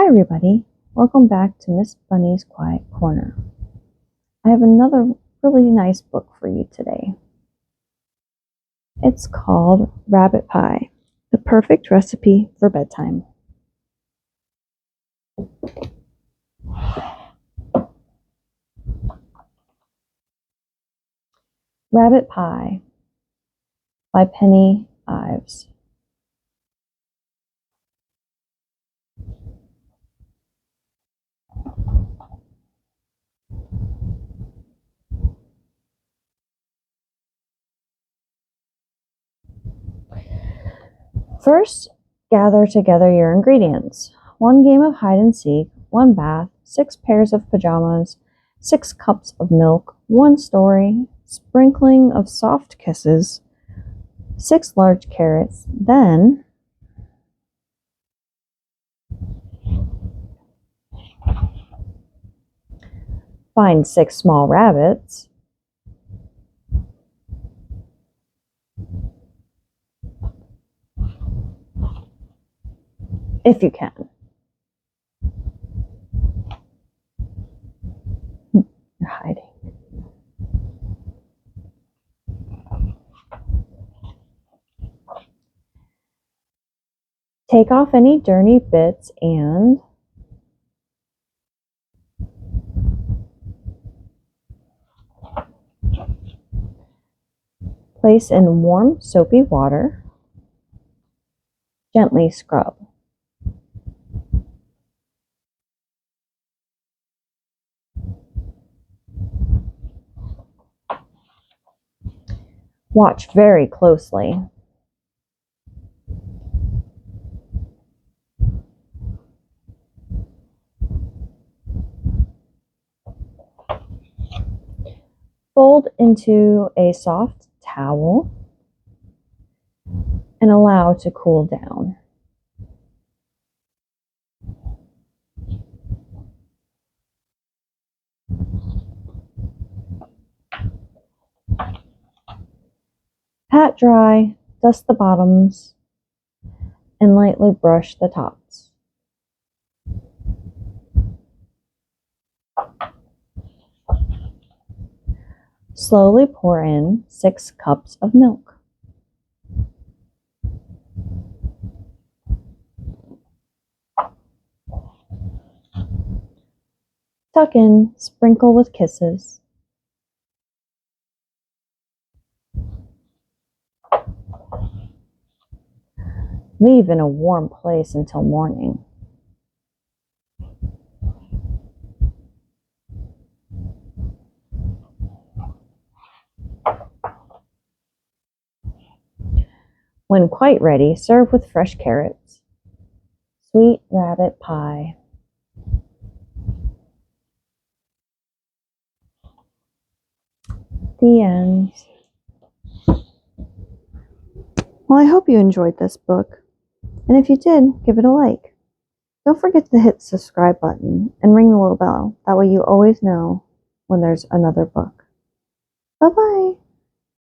everybody, welcome back to Miss Bunny's Quiet Corner. I have another really nice book for you today. It's called Rabbit Pie, the perfect recipe for bedtime. Rabbit Pie by Penny Ives. First, gather together your ingredients. 1 game of hide and seek, 1 bath, 6 pairs of pajamas, 6 cups of milk, 1 story, sprinkling of soft kisses, 6 large carrots, then find 6 small rabbits, if you can. You're hiding. Take off any dirty bits and place in warm soapy water. Gently scrub. Watch very closely. Fold into a soft towel and allow to cool down. Pat dry, dust the bottoms, and lightly brush the tops. Slowly pour in 6 cups of milk. Tuck in, sprinkle with kisses. Leave in a warm place until morning. When quite ready, serve with fresh carrots. Sweet rabbit pie. The end. Well, I hope you enjoyed this book. And if you did, give it a like. Don't forget to hit the subscribe button and ring the little bell. That way you always know when there's another book. Bye-bye.